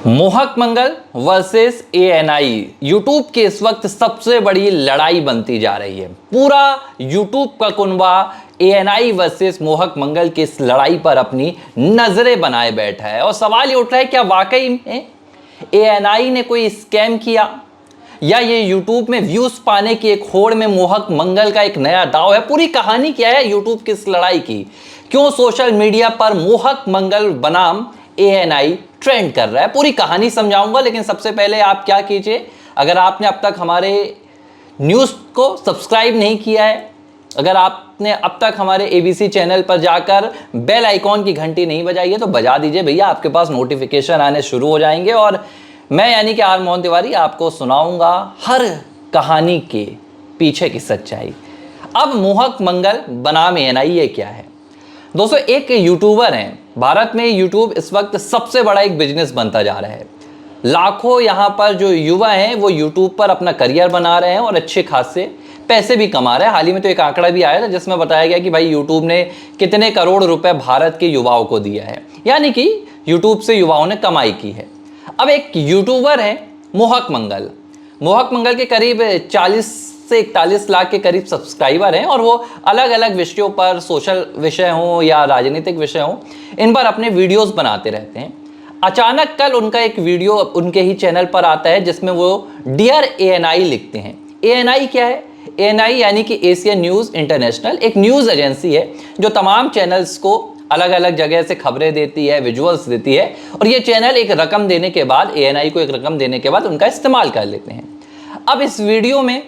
मोहक मंगल versus ANI YouTube की इस वक्त सबसे बड़ी लड़ाई बनती जा रही है। पूरा यूट्यूब का कुनबा एएनआई वर्सेस मोहक मंगल की इस लड़ाई पर अपनी नजरें बनाए बैठा है और सवाल ये उठ रहा है, क्या वाकई में एएनआई ने कोई स्कैम किया या ये यूट्यूब में व्यूज पाने की एक होड़ में मोहक मंगल का एक नया दाव है। पूरी कहानी क्या है यूट्यूब की इस लड़ाई की, क्यों सोशल मीडिया पर मोहक मंगल बनाम एएनआई ट्रेंड कर रहा है, पूरी कहानी समझाऊंगा। लेकिन सबसे पहले आप क्या कीजिए, अगर आपने अब तक हमारे न्यूज़ को सब्सक्राइब नहीं किया है, अगर आपने अब तक हमारे एबीसी चैनल पर जाकर बेल आइकॉन की घंटी नहीं बजाई है तो बजा दीजिए भैया, आपके पास नोटिफिकेशन आने शुरू हो जाएंगे और मैं यानी कि आर मोहन तिवारी आपको सुनाऊंगा हर कहानी के पीछे की सच्चाई। अब मोहक मंगल बनाम एएनआई ये क्या है दोस्तों, एक यूट्यूबर हैं भारत में। यूट्यूब इस वक्त सबसे बड़ा एक बिजनेस बनता जा रहा है। लाखों यहाँ पर जो युवा हैं वो यूट्यूब पर अपना करियर बना रहे हैं और अच्छे खासे पैसे भी कमा रहे हैं। हाल ही में तो एक आंकड़ा भी आया था जिसमें बताया गया कि भाई यूट्यूब ने कितने करोड़ रुपए भारत के युवाओं को दिया है, यानी कि यूट्यूब से युवाओं ने कमाई की है। अब एक यूट्यूबर है मोहक मंगल। मोहक मंगल के करीब 40 से 41 लाख के करीब सब्सक्राइबर हैं और वो अलग अलग विषयों पर, सोशल विषय हों या राजनीतिक विषय हों, इन पर अपने वीडियोस बनाते रहते हैं। अचानक कल उनका एक वीडियो उनके ही चैनल पर आता है जिसमें वो डियर एएनआई लिखते हैं। एएनआई क्या है? एएनआई यानी कि एशियन न्यूज़ इंटरनेशनल, एक न्यूज़ एजेंसी है जो तमाम चैनल्स को अलग अलग जगह से खबरें देती है, विजुअल्स देती है और ये चैनल एक रकम देने के बाद, एएनआई को एक रकम देने के बाद उनका इस्तेमाल कर लेते हैं। अब इस वीडियो में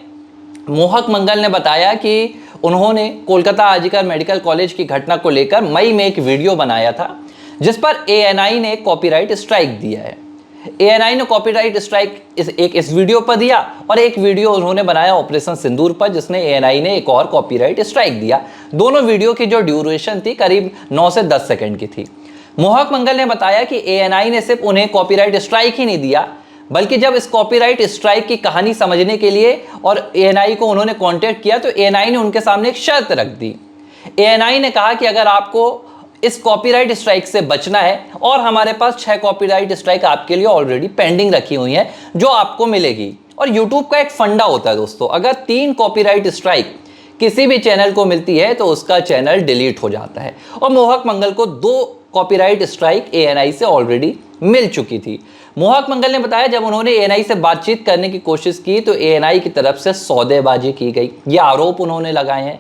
मोहक मंगल ने बताया कि उन्होंने कोलकाता आरजीकर मेडिकल कॉलेज की घटना को लेकर मई में एक वीडियो बनाया था जिस पर एएनआई ने कॉपीराइट स्ट्राइक दिया है। एएनआई ने कॉपीराइट स्ट्राइक इस वीडियो पर दिया और एक वीडियो उन्होंने बनाया ऑपरेशन सिंदूर पर जिसने एएनआई ने एक और कॉपीराइट स्ट्राइक दिया। दोनों वीडियो की जो ड्यूरेशन थी करीब 9 से 10 सेकंड की थी। मोहक मंगल ने बताया कि एएनआई ने सिर्फ उन्हें कॉपीराइट स्ट्राइक ही नहीं दिया, बल्कि जब इस कॉपीराइट स्ट्राइक की कहानी समझने के लिए और एएनआई को उन्होंने कांटेक्ट किया तो एएनआई ने उनके सामने एक शर्त रख दी। एएनआई ने कहा कि अगर आपको इस कॉपीराइट स्ट्राइक से बचना है, और हमारे पास 6 कॉपीराइट स्ट्राइक आपके लिए ऑलरेडी पेंडिंग रखी हुई हैं जो आपको मिलेगी। और यूट्यूब का एक फंडा होता है दोस्तों, अगर 3 कॉपीराइट स्ट्राइक किसी भी चैनल को मिलती है तो उसका चैनल डिलीट हो जाता है। और मोहक मंगल को 2 कॉपीराइट स्ट्राइक एएनआई से ऑलरेडी मिल चुकी थी। मोहक मंगल ने बताया जब उन्होंने एएनआई से बातचीत करने की कोशिश की तो एएनआई की तरफ से सौदेबाजी की गई, ये आरोप उन्होंने लगाए हैं।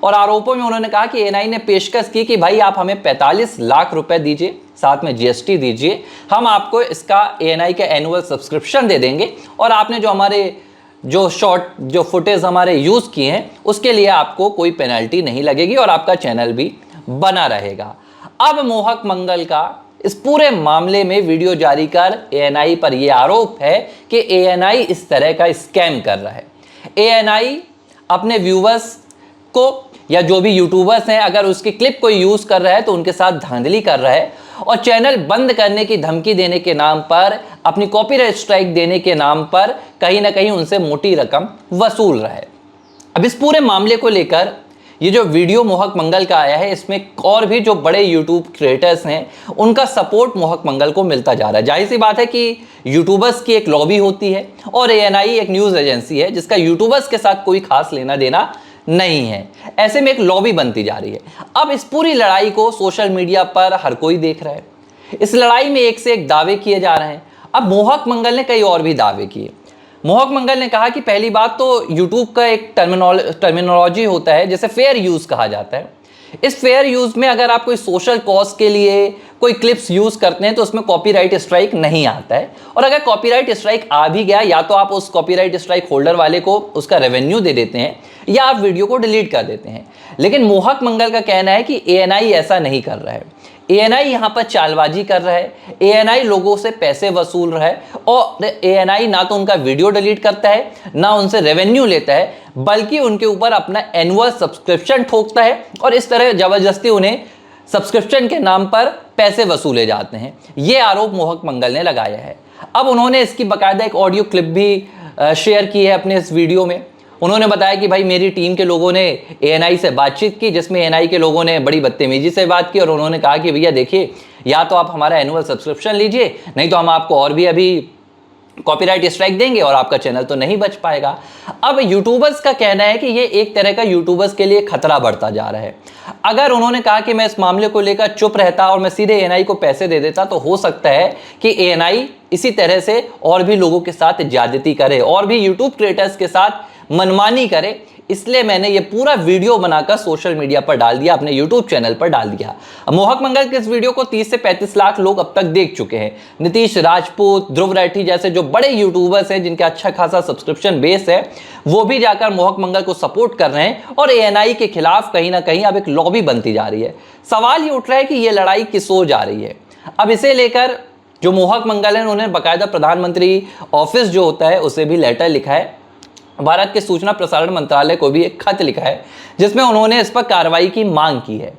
और आरोपों में उन्होंने कहा कि एएनआई ने पेशकश की कि भाई आप हमें 45 लाख रुपए दीजिए, साथ में जीएसटी दीजिए, हम आपको इसका एएनआई का एनुअल सब्सक्रिप्शन दे देंगे और आपने जो हमारे जो फुटेज हमारे यूज़ किए हैं उसके लिए आपको कोई पेनल्टी नहीं लगेगी और आपका चैनल भी बना रहेगा। अब मोहक मंगल का इस पूरे मामले में वीडियो जारी कर एएनआई पर यह आरोप है कि एएनआई इस तरह का स्कैम कर रहा है। एएनआई अपने व्यूवर्स को या जो भी यूट्यूबर्स हैं अगर उसकी क्लिप कोई यूज़ कर रहा है तो उनके साथ धांधली कर रहा है और चैनल बंद करने की धमकी देने के नाम पर, अपनी कॉपीराइट स्ट्राइक देने के नाम पर कहीं ना कहीं उनसे मोटी रकम वसूल रहा है। अब इस पूरे मामले को लेकर ये जो वीडियो मोहक मंगल का आया है इसमें और भी जो बड़े यूट्यूब क्रिएटर्स हैं उनका सपोर्ट मोहक मंगल को मिलता जा रहा है। जाहिर सी बात है कि यूट्यूबर्स की एक लॉबी होती है और एएनआई एक न्यूज़ एजेंसी है जिसका यूट्यूबर्स के साथ कोई खास लेना देना नहीं है। ऐसे में एक लॉबी बनती जा रही है। अब इस पूरी लड़ाई को सोशल मीडिया पर हर कोई देख रहा है। इस लड़ाई में एक से एक दावे किए जा रहे हैं। अब मोहक मंगल ने कई और भी दावे किए। मोहक मंगल ने कहा कि पहली बात तो यूट्यूब का एक टर्मिनोलॉजी होता है जिसे फेयर यूज़ कहा जाता है। इस फेयर यूज़ में अगर आप कोई सोशल कॉज के लिए कोई क्लिप्स यूज़ करते हैं तो उसमें कॉपीराइट स्ट्राइक नहीं आता है, और अगर कॉपीराइट स्ट्राइक आ भी गया या तो आप उस कॉपीराइट स्ट्राइक होल्डर वाले को उसका रेवेन्यू दे देते हैं या आप वीडियो को डिलीट कर देते हैं। लेकिन मोहक मंगल का कहना है कि एएनआई ऐसा नहीं कर रहा है। एएनआई यहाँ पर चालबाजी कर रहा है, एएनआई लोगों से पैसे वसूल रहा है और एएनआई ना तो उनका वीडियो डिलीट करता है ना उनसे रेवेन्यू लेता है, बल्कि उनके ऊपर अपना एनुअल सब्सक्रिप्शन ठोकता है और इस तरह ज़बरदस्ती उन्हें सब्सक्रिप्शन के नाम पर पैसे वसूले जाते हैं। ये आरोप मोहक मंगल ने लगाया है। अब उन्होंने इसकी बाकायदा एक ऑडियो क्लिप भी शेयर की है अपने इस वीडियो में। उन्होंने बताया कि भाई मेरी टीम के लोगों ने एएनआई से बातचीत की, जिसमें एएनआई के लोगों ने बड़ी बदतमीजी से बात की और उन्होंने कहा कि भैया देखिए, या तो आप हमारा एनुअल सब्सक्रिप्शन लीजिए, नहीं तो हम आपको और भी अभी कॉपीराइट स्ट्राइक देंगे और आपका चैनल तो नहीं बच पाएगा। अब यूट्यूबर्स का कहना है कि ये एक तरह का यूट्यूबर्स के लिए खतरा बढ़ता जा रहा है। अगर उन्होंने कहा कि मैं इस मामले को लेकर चुप रहता और मैं सीधे एएनआई को पैसे दे देता, तो हो सकता है कि एएनआई इसी तरह से और भी लोगों के साथ ज्यादती करे और भी यूट्यूब क्रिएटर्स के साथ मनमानी करे। इसलिए मैंने ये पूरा वीडियो बनाकर सोशल मीडिया पर डाल दिया, अपने यूट्यूब चैनल पर डाल दिया। मोहक मंगल के इस वीडियो को 30 से 35 लाख लोग अब तक देख चुके हैं। नीतीश राजपूत, ध्रुव राठी जैसे जो बड़े यूट्यूबर्स हैं जिनका अच्छा खासा सब्सक्रिप्शन बेस है, वो भी जाकर मोहक मंगल को सपोर्ट कर रहे हैं और एएनआई के खिलाफ कहीं ना कहीं अब एक लॉबी बनती जा रही है। सवाल ये उठ रहा है कि ये लड़ाई किस ओर जा रही है। अब इसे लेकर जो मोहक मंगल है, उन्होंने बाकायदा प्रधानमंत्री ऑफिस जो होता है उसे भी लेटर लिखा है, भारत के सूचना प्रसारण मंत्रालय को भी एक खत लिखा है, जिसमें उन्होंने इस पर कार्रवाई की मांग की है।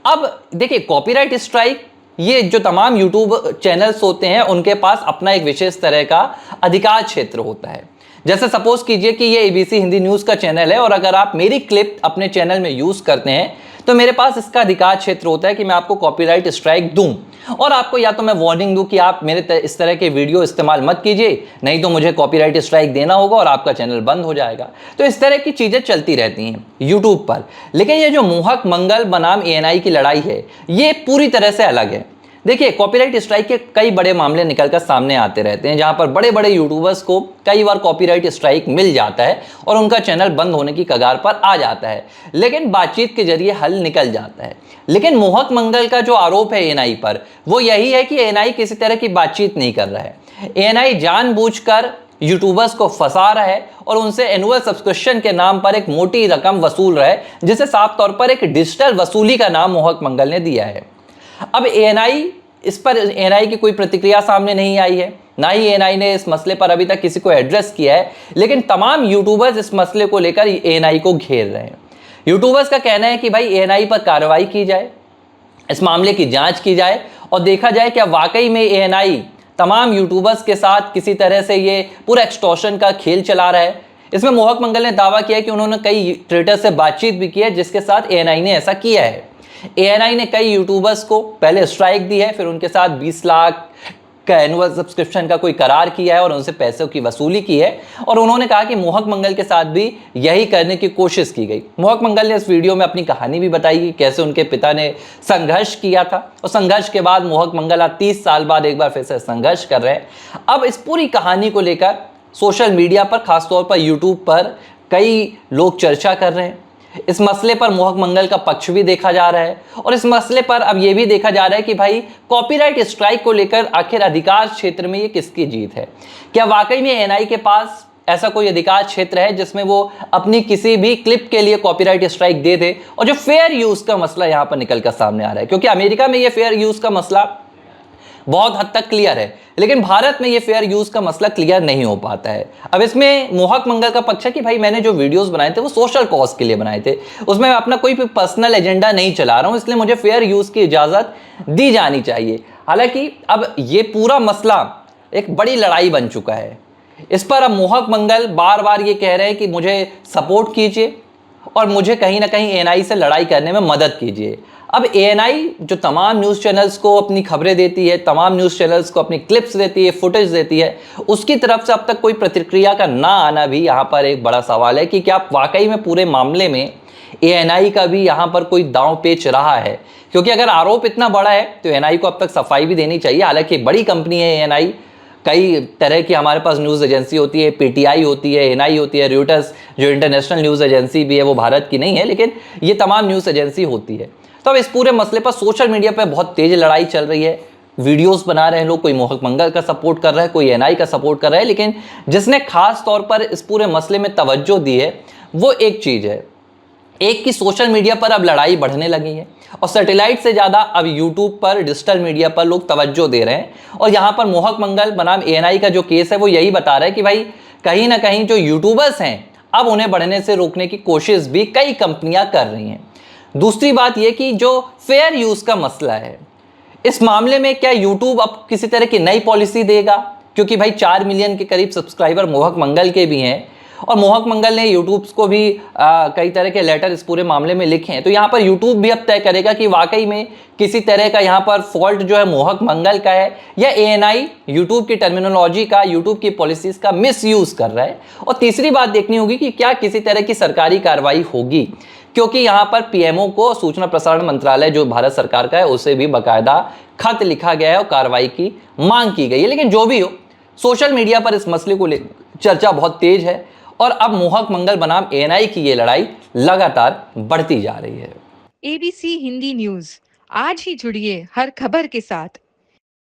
अब देखिए, कॉपीराइट स्ट्राइक, ये जो तमाम यूट्यूब चैनल्स होते हैं उनके पास अपना एक विशेष तरह का अधिकार क्षेत्र होता है। जैसे सपोज कीजिए कि ये एबीसी हिंदी न्यूज़ का चैनल है और अगर आप मेरी क्लिप अपने चैनल में यूज़ करते हैं तो मेरे पास इसका अधिकार क्षेत्र होता है कि मैं आपको कॉपीराइट स्ट्राइक दूं और आपको या तो मैं वार्निंग दूं कि आप मेरे इस तरह के वीडियो इस्तेमाल मत कीजिए, नहीं तो मुझे कॉपीराइट स्ट्राइक देना होगा और आपका चैनल बंद हो जाएगा। तो इस तरह की चीज़ें चलती रहती हैं यूट्यूब पर। लेकिन ये जो मोहक मंगल बनाम एएनआई की लड़ाई है, ये पूरी तरह से अलग है। देखिए, कॉपीराइट स्ट्राइक के कई बड़े मामले निकलकर सामने आते रहते हैं, जहां पर बड़े बड़े यूट्यूबर्स को कई बार कॉपीराइट स्ट्राइक मिल जाता है और उनका चैनल बंद होने की कगार पर आ जाता है, लेकिन बातचीत के जरिए हल निकल जाता है। लेकिन मोहक मंगल का जो आरोप है एएनआई पर, वो यही है कि एएनआई किसी तरह की बातचीत नहीं कर रहा है। एएनआई जानबूझकर यूट्यूबर्स को फंसा रहा है और उनसे एनुअल सब्सक्रिप्शन के नाम पर एक मोटी रकम वसूल रहा है, जिसे साफ तौर पर एक डिजिटल वसूली का नाम मोहक मंगल ने दिया है। अब इस पर एएनआई की कोई प्रतिक्रिया सामने नहीं आई है, ना ही एएनआई ने इस मसले पर अभी तक किसी को एड्रेस किया है, लेकिन तमाम यूट्यूबर्स इस मसले को लेकर एएनआई को घेर रहे हैं। यूट्यूबर्स का कहना है कि भाई एएनआई पर कार्रवाई की जाए, इस मामले की जांच की जाए और देखा जाए क्या वाकई में एएनआई तमाम यूट्यूबर्स के साथ किसी तरह से ये पूरा एक्सटॉर्शन का खेल चला रहा है। इसमें मोहक मंगल ने दावा किया कि उन्होंने कई क्रिएटर से बातचीत भी की है, जिसके साथ एएनआई ने ऐसा किया है। एएनआई ने कई यूट्यूबर्स को पहले स्ट्राइक दी है, फिर उनके साथ 20 लाख का एनुअल सब्सक्रिप्शन का कोई करार किया है और उनसे पैसों की वसूली की है। और उन्होंने कहा कि मोहक मंगल के साथ भी यही करने की कोशिश की गई। मोहक मंगल ने इस वीडियो में अपनी कहानी भी बताई कि कैसे उनके पिता ने संघर्ष किया था और संघर्ष के बाद मोहक मंगल आज 30 साल बाद एक बार फिर से संघर्ष कर रहे हैं। अब इस पूरी कहानी को लेकर सोशल मीडिया पर, खासतौर पर यूट्यूब पर कई लोग चर्चा कर रहे हैं। इस मसले पर मोहक मंगल का पक्ष भी देखा जा रहा है और इस मसले पर अब यह भी देखा जा रहा है कि भाई कॉपीराइट स्ट्राइक को लेकर आखिर अधिकार क्षेत्र में ये किसकी जीत है। क्या वाकई में एएनआई के पास ऐसा कोई अधिकार क्षेत्र है जिसमें वो अपनी किसी भी क्लिप के लिए कॉपीराइट स्ट्राइक दे दे? और जो फेयर यूज का मसला यहां पर निकलकर सामने आ रहा है, क्योंकि अमेरिका में ये फेयर यूज का मसला बहुत हद तक क्लियर है, लेकिन भारत में ये फेयर यूज का मसला क्लियर नहीं हो पाता है। अब इसमें मोहक मंगल का पक्ष है कि भाई मैंने जो वीडियोस बनाए थे वो सोशल कॉज के लिए बनाए थे, उसमें मैं अपना कोई भी पर्सनल एजेंडा नहीं चला रहा हूं, इसलिए मुझे फेयर यूज की इजाजत दी जानी चाहिए। हालांकि अब ये पूरा मसला एक बड़ी लड़ाई बन चुका है। इस पर अब मोहक मंगल बार बार ये कह रहे हैं कि मुझे सपोर्ट कीजिए और मुझे कहीं ना कहीं एएनआई से लड़ाई करने में मदद कीजिए। अब एएनआई जो तमाम न्यूज़ चैनल्स को अपनी खबरें देती है, तमाम न्यूज़ चैनल्स को अपनी क्लिप्स देती है, फुटेज देती है, उसकी तरफ से अब तक कोई प्रतिक्रिया का ना आना भी यहाँ पर एक बड़ा सवाल है कि क्या वाकई में पूरे मामले में एएनआई का भी यहाँ पर कोई दांव पेच रहा है। क्योंकि अगर आरोप इतना बड़ा है तो एएनआई को अब तक सफाई भी देनी चाहिए। हालांकि बड़ी कंपनी है एएनआई, कई तरह की हमारे पास न्यूज़ एजेंसी होती है, पीटीआई होती है, एएनआई होती है, रॉयटर्स जो इंटरनेशनल न्यूज़ एजेंसी भी है वो भारत की नहीं है, लेकिन ये तमाम न्यूज़ एजेंसी होती है। तो अब इस पूरे मसले पर सोशल मीडिया पर बहुत तेज लड़ाई चल रही है, वीडियोस बना रहे हैं लोग, कोई मोहक मंगल का सपोर्ट कर रहा है, कोई एएनआई का सपोर्ट कर रहा है, लेकिन जिसने खास तौर पर इस पूरे मसले में तवज्जो दी है वो एक चीज़ है, एक की सोशल मीडिया पर अब लड़ाई बढ़ने लगी है और सैटेलाइट से ज़्यादा अब यूट्यूब पर, डिजिटल मीडिया पर लोग तवज्जो दे रहे हैं। और यहाँ पर मोहक मंगल बनाम एएनआई का जो केस है वो यही बता रहा है कि भाई कहीं ना कहीं जो यूट्यूबर्स हैं अब उन्हें बढ़ने से रोकने की कोशिश भी कई कंपनियां कर रही हैं। दूसरी बात यह कि जो फेयर यूज़ का मसला है, इस मामले में क्या यूट्यूब अब किसी तरह की नई पॉलिसी देगा? क्योंकि भाई 4 मिलियन के करीब सब्सक्राइबर मोहक मंगल के भी हैं और मोहक मंगल ने यूट्यूब को भी कई तरह के लेटर इस पूरे मामले में लिखे हैं। तो यहाँ पर यूट्यूब भी अब तय करेगा कि वाकई में किसी तरह का यहाँ पर फॉल्ट जो है मोहक मंगल का है या एएनआई यूट्यूब की टर्मिनोलॉजी का, यूट्यूब की पॉलिसीज का मिसयूज कर रहा है। और तीसरी बात देखनी होगी कि क्या किसी तरह की सरकारी कार्रवाई होगी, क्योंकि यहां पर पीएमओ को सूचना प्रसारण मंत्रालय जो भारत सरकार का है उसे भी बकायदा खत लिखा गया है और कार्रवाई की मांग की गई है। लेकिन जो भी हो, सोशल मीडिया पर इस मसले को चर्चा बहुत तेज है और अब मोहक मंगल बनाम एएनआई की ये लड़ाई लगातार बढ़ती जा रही है। एबीसी हिंदी न्यूज, आज ही जुड़िए हर खबर के साथ।